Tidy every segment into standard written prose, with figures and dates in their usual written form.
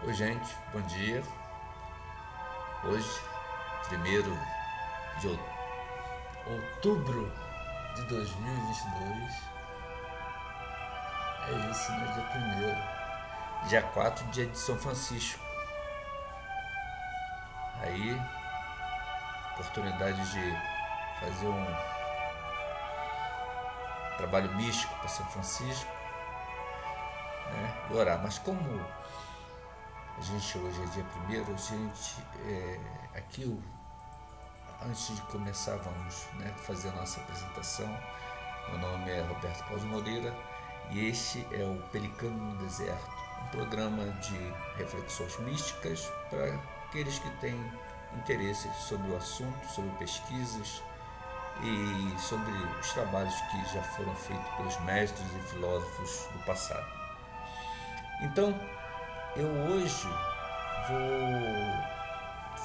Oi, gente, bom dia. Hoje, 1º de outubro de 2022. É isso, né? Dia 1º. Dia 4, dia de São Francisco. Aí, oportunidade de fazer um trabalho místico para São Francisco, né? E orar. Mas como a gente hoje é dia 1º, aqui antes de começar vamos, né, fazer a nossa apresentação. Meu nome é Roberto Paulo Moreira e este é o Pelicano no Deserto, um programa de reflexões místicas para aqueles que têm interesse sobre o assunto, sobre pesquisas e sobre os trabalhos que já foram feitos pelos mestres e filósofos do passado. Então, eu hoje vou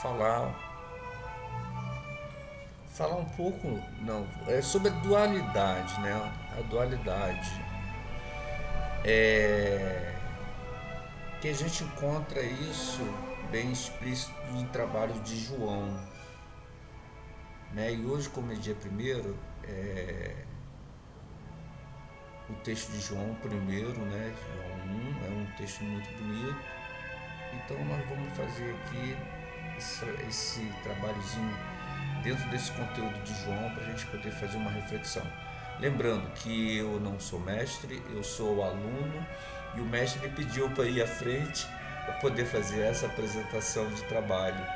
falar um pouco, não, sobre a dualidade, né? A dualidade que a gente encontra isso bem explícito em trabalho de João, né? E hoje, como é dia 1º, o texto de João primeiro, né? João 1 é um texto muito bonito. Então nós vamos fazer aqui esse trabalhozinho dentro desse conteúdo de João para a gente poder fazer uma reflexão. Lembrando que eu não sou mestre, eu sou aluno e o mestre me pediu para ir à frente para poder fazer essa apresentação de trabalho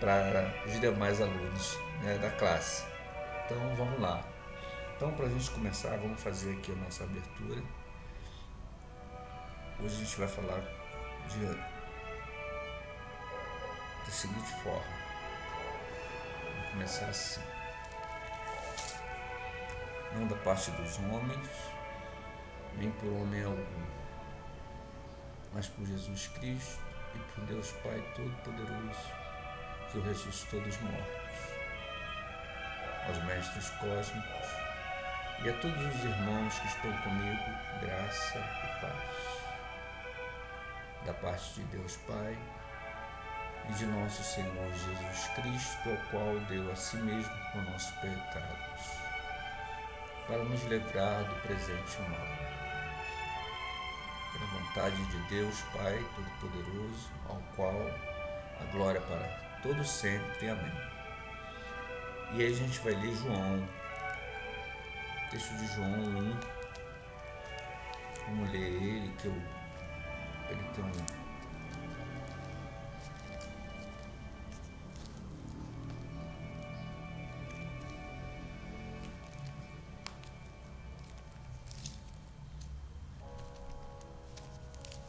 para os demais alunos, né, da classe. Então vamos lá. Então, para a gente começar, vamos fazer aqui a nossa abertura. Hoje a gente vai falar da seguinte forma. Vamos começar assim. Não da parte dos homens, nem por homem algum, mas por Jesus Cristo e por Deus Pai Todo-Poderoso, que o ressuscitou dos mortos, aos mestres cósmicos e a todos os irmãos que estão comigo, graça e paz. Da parte de Deus Pai e de nosso Senhor Jesus Cristo, ao qual deu a si mesmo por nossos pecados, para nos livrar do presente mal. Pela vontade de Deus Pai Todo-Poderoso, ao qual a glória para todo sempre. Amém. E aí a gente vai ler João, texto de João 1. Vamos ler ele, que ele tem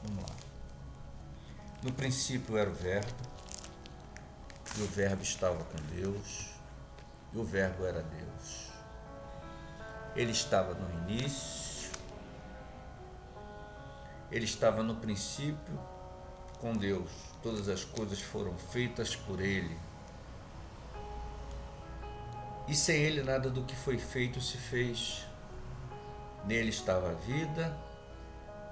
Vamos lá. No princípio era o Verbo, e o Verbo estava com Deus, e o Verbo era Deus. Ele estava no início, ele estava no princípio com Deus. Todas as coisas foram feitas por ele, e sem ele nada do que foi feito se fez. Nele estava a vida,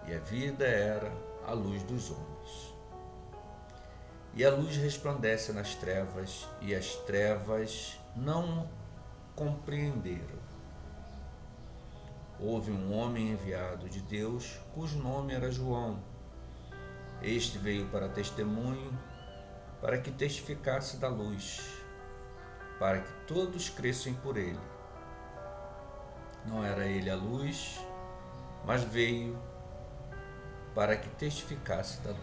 e a vida era a luz dos homens. E a luz resplandece nas trevas, e as trevas não compreenderam. Houve um homem enviado de Deus, cujo nome era João. Este veio para testemunho, para que testificasse da luz, para que todos crescem por ele. Não era ele a luz, mas veio para que testificasse da luz.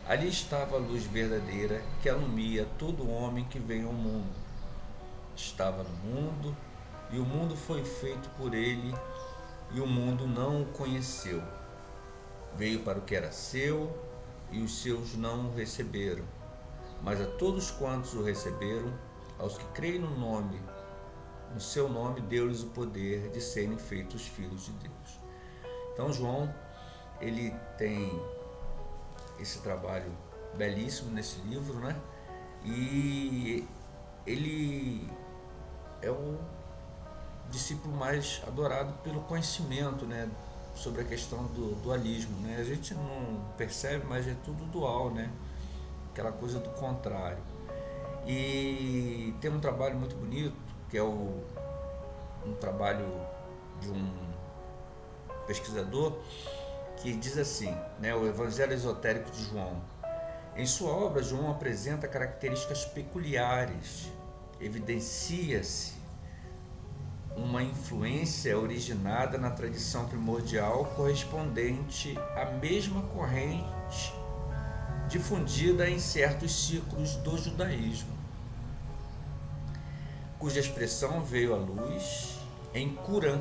Ali estava a luz verdadeira que alumia todo homem que vem ao mundo. Estava no mundo, e o mundo foi feito por ele, e o mundo não o conheceu. Veio para o que era seu, e os seus não o receberam. Mas a todos quantos o receberam, aos que creem no seu nome, deu-lhes o poder de serem feitos filhos de Deus. Então João, ele tem esse trabalho belíssimo nesse livro, né? E ele é o discípulo mais adorado pelo conhecimento, né, sobre a questão do dualismo, né? A gente não percebe, mas é tudo dual, né? Aquela coisa do contrário. E tem um trabalho muito bonito, que é um trabalho de um pesquisador, que diz assim, né, o Evangelho Esotérico de João. Em sua obra, João apresenta características peculiares, evidencia-se uma influência originada na tradição primordial correspondente à mesma corrente difundida em certos ciclos do judaísmo, cuja expressão veio à luz em Qurã,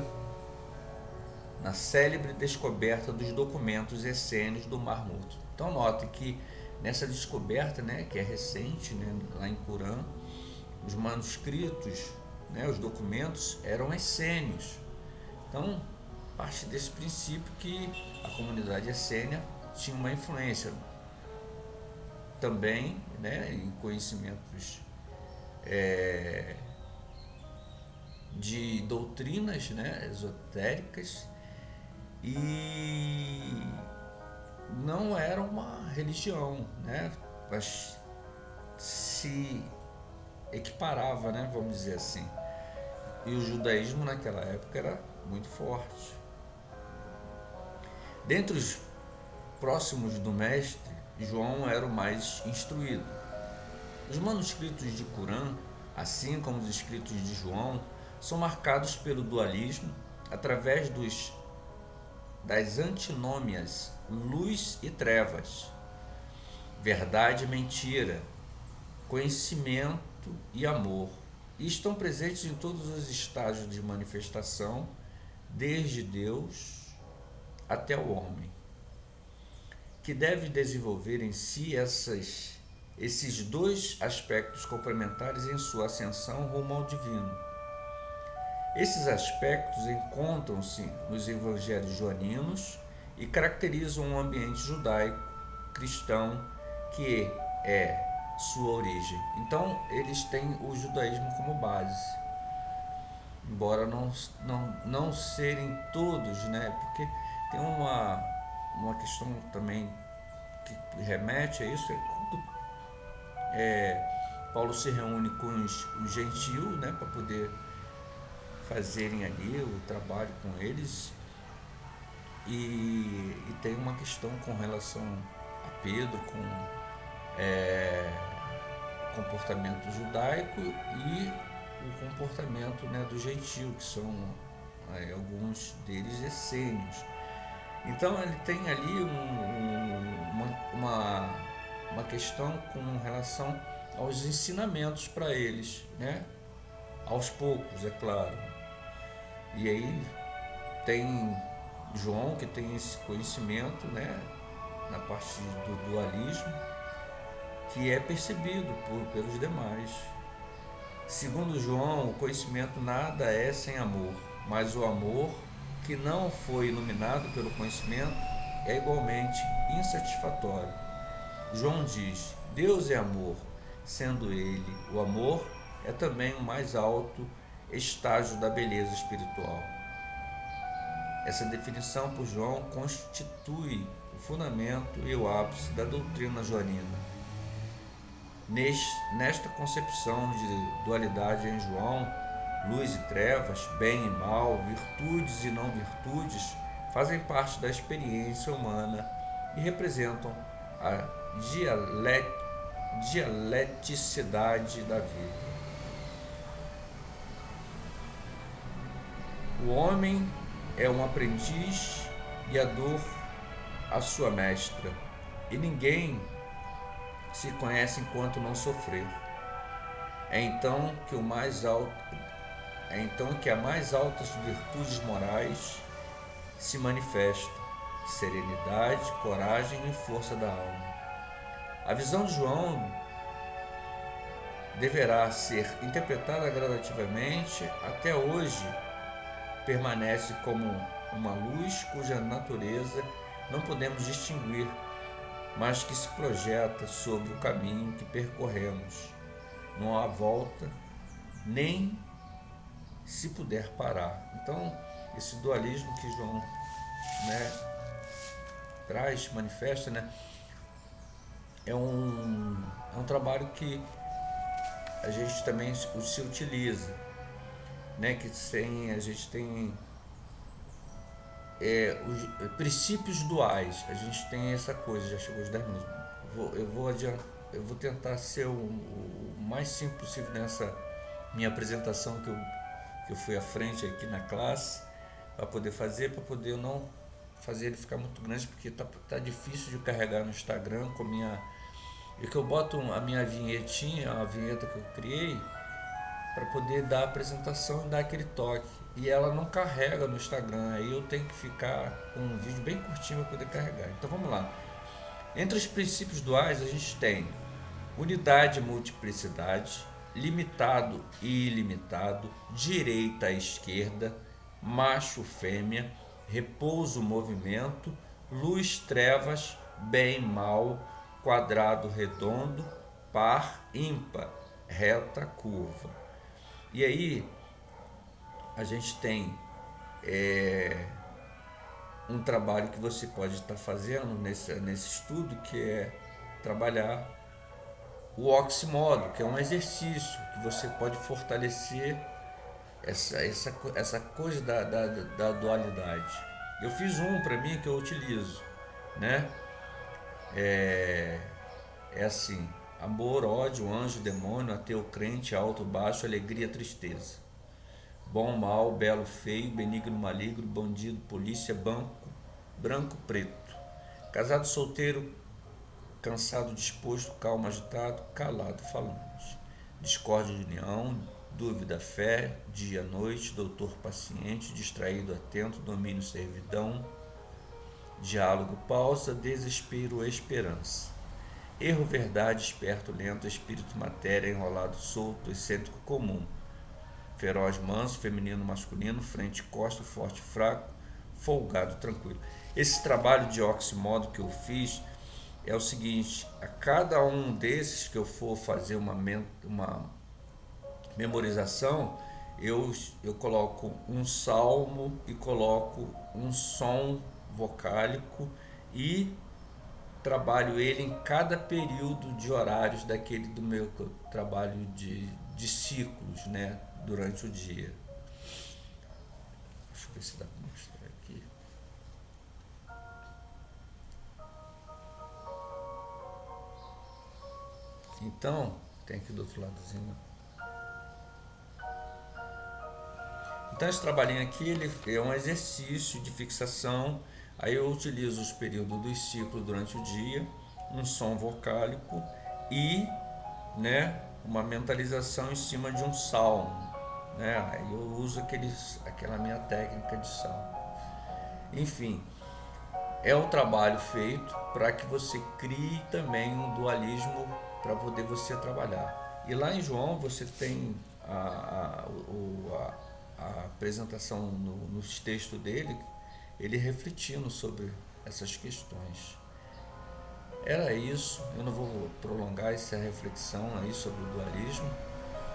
na célebre descoberta dos documentos essênios do Mar Morto. Então note que nessa descoberta, né, que é recente, né, lá em Qurã, os manuscritos, né, os documentos eram essênios. Então parte desse princípio que a comunidade essênia tinha uma influência também, né, em conhecimentos de doutrinas, né, esotéricas, e não era uma religião, né, mas se equiparava, né, vamos dizer assim. E o judaísmo naquela época era muito forte. Dentre os próximos do mestre, João era o mais instruído. Os manuscritos de Qurã, assim como os escritos de João, são marcados pelo dualismo através das antinômias luz e trevas, verdade e mentira, conhecimento e amor, e estão presentes em todos os estágios de manifestação, desde Deus até o homem, que deve desenvolver em si esses dois aspectos complementares em sua ascensão rumo ao divino. Esses aspectos encontram-se nos evangelhos joaninos e caracterizam um ambiente judaico cristão que é sua origem. Então eles têm o judaísmo como base, embora não serem todos, né? Porque tem uma questão também que remete a isso, Paulo se reúne com os gentios, né, para poder fazerem ali o trabalho com eles, e tem uma questão com relação a Pedro, com comportamento judaico e o comportamento, né, do gentio, que são alguns deles essênios. Então ele tem ali uma questão com relação aos ensinamentos para eles, né? Aos poucos, é claro. E aí tem João, que tem esse conhecimento, né, na parte do dualismo, que é percebido pelos demais. Segundo João, o conhecimento nada é sem amor, mas o amor que não foi iluminado pelo conhecimento é igualmente insatisfatório. João diz: Deus é amor, sendo ele o amor, é também o mais alto estágio da beleza espiritual. Essa definição por João constitui o fundamento e o ápice da doutrina joanina. Nesta concepção de dualidade em João, luz e trevas, bem e mal, virtudes e não virtudes, fazem parte da experiência humana e representam a dialeticidade da vida. O homem é um aprendiz e a dor a sua mestra, e ninguém se conhece enquanto não sofrer. É então que as mais altas virtudes morais se manifestam: serenidade, coragem e força da alma. A visão de João deverá ser interpretada gradativamente. Até hoje permanece como uma luz cuja natureza não podemos distinguir, mas que se projeta sobre o caminho que percorremos. Não há volta, nem se puder parar. Então, esse dualismo que João né, traz, manifesta, né, é um trabalho que a gente também se utiliza, né, que a gente tem os princípios duais. A gente tem essa coisa, já chegou aos 10 minutos. Eu vou tentar ser o mais simples possível nessa minha apresentação que eu fui à frente aqui na classe, para poder eu não fazer ele ficar muito grande, porque tá difícil de carregar no Instagram com e que eu boto a minha vinhetinha, a vinheta que eu criei, para poder dar a apresentação e dar aquele toque. E ela não carrega no Instagram, aí eu tenho que ficar com um vídeo bem curtinho para poder carregar. Então vamos lá. Entre os princípios duais a gente tem unidade e multiplicidade, limitado e ilimitado, direita e esquerda, macho fêmea, repouso movimento, luz trevas, bem mal, quadrado redondo, par ímpar, reta curva. E aí a gente tem um trabalho que você pode estar fazendo nesse estudo, que é trabalhar o oxímodo, que é um exercício que você pode fortalecer essa coisa da dualidade. Eu fiz um para mim que eu utilizo, né? É assim: amor, ódio, anjo, demônio, ateu, crente, alto, baixo, alegria, tristeza. Bom, mal, belo, feio, benigno, maligno, bandido, polícia, branco, preto. Casado, solteiro, cansado, disposto, calmo, agitado, calado, falante. Discórdia de união, dúvida, fé, dia, noite, doutor, paciente, distraído, atento, domínio, servidão, diálogo, pausa, desespero, esperança. Erro, verdade, esperto, lento, espírito, matéria, enrolado, solto, excêntrico, comum. Feroz, manso, feminino, masculino, frente, costa, forte, fraco, folgado, tranquilo. Esse trabalho de oxímodo que eu fiz é o seguinte: a cada um desses que eu for fazer uma memorização, eu coloco um salmo e coloco um som vocálico e trabalho ele em cada período de horários daquele do meu trabalho de ciclos, né, durante o dia. Deixa eu ver se dá para mostrar aqui. Então, tem aqui do outro ladozinho. Então esse trabalhinho aqui ele é um exercício de fixação. Aí eu utilizo os períodos dos ciclos durante o dia, um som vocálico e, né, uma mentalização em cima de um salmo, né? Aí eu uso aquela minha técnica de salmo. Enfim, é um trabalho feito para que você crie também um dualismo para poder você trabalhar. E lá em João você tem a apresentação nos textos dele, ele refletindo sobre essas questões. Era isso, eu não vou prolongar essa reflexão aí sobre o dualismo.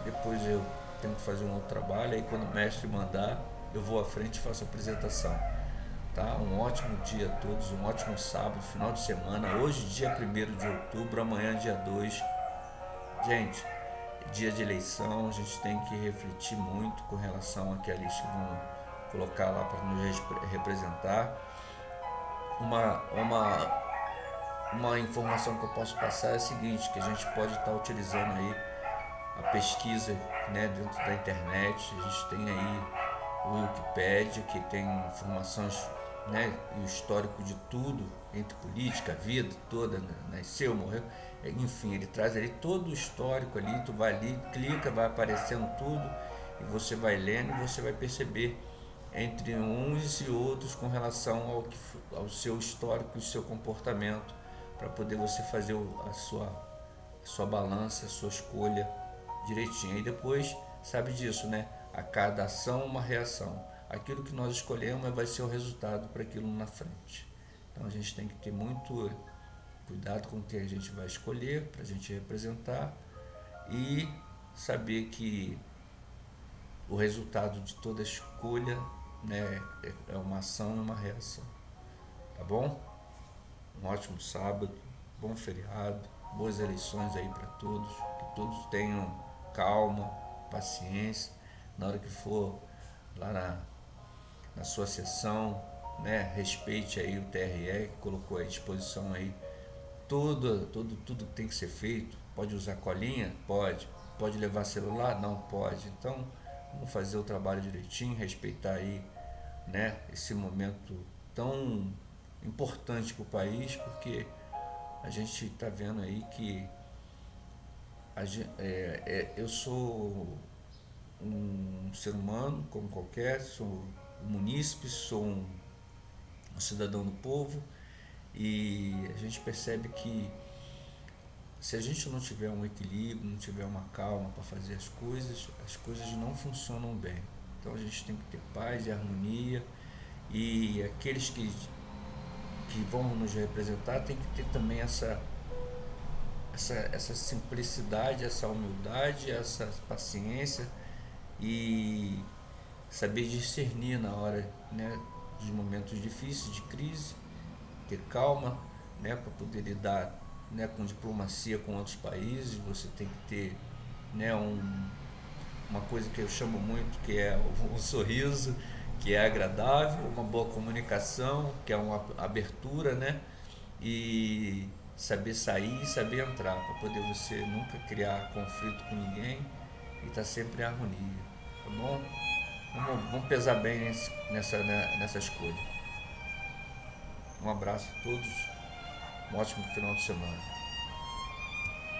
Depois eu tenho que fazer um outro trabalho, aí quando o mestre mandar, eu vou à frente e faço a apresentação. Tá? Um ótimo dia a todos, um ótimo sábado, final de semana. Hoje, dia 1º de outubro, amanhã, dia 2. Gente, dia de eleição, a gente tem que refletir muito com relação àqueles que vão colocar lá para nos representar. Uma informação que eu posso passar é a seguinte, que a gente pode estar utilizando aí a pesquisa, né, dentro da internet. A gente tem aí o Wikipedia, que tem informações, né, e o histórico de tudo, entre política, a vida toda, né, nasceu, morreu, enfim, ele traz ali todo o histórico ali. Tu vai ali, clica, vai aparecendo tudo e você vai lendo e você vai perceber entre uns e outros com relação ao seu histórico e seu comportamento, para poder você fazer a sua balança, a sua escolha direitinho. E depois, sabe disso, né? A cada ação, uma reação. Aquilo que nós escolhemos vai ser o resultado para aquilo na frente. Então a gente tem que ter muito cuidado com o que a gente vai escolher para a gente representar e saber que o resultado de toda escolha, né, é uma ação e uma reação. tá bom? Um ótimo sábado, bom feriado, boas eleições aí para todos, que todos tenham calma, paciência, na hora que for lá na sua sessão, né? Respeite aí o TRE que colocou à disposição aí tudo que tem que ser feito. Pode usar colinha? Pode. Pode levar celular? Não pode. Então, vamos fazer o trabalho direitinho, respeitar aí, né, esse momento tão importante para o país, porque a gente está vendo aí que eu sou um ser humano como qualquer, sou um munícipe, sou um cidadão do povo, e a gente percebe que se a gente não tiver um equilíbrio, não tiver uma calma para fazer as coisas não funcionam bem. Então a gente tem que ter paz e harmonia, e aqueles que vão nos representar tem que ter também essa simplicidade, essa humildade, essa paciência, e saber discernir na hora, né, dos momentos difíceis de crise, ter calma, né, para poder lidar, né, com diplomacia com outros países. Você tem que ter, né, uma coisa que eu chamo muito, que é o sorriso, que é agradável, uma boa comunicação, que é uma abertura, né, e saber sair e saber entrar, para poder você nunca criar conflito com ninguém e estar sempre em harmonia, tá bom? Vamos pesar bem nessa escolha. Um abraço a todos, um ótimo final de semana.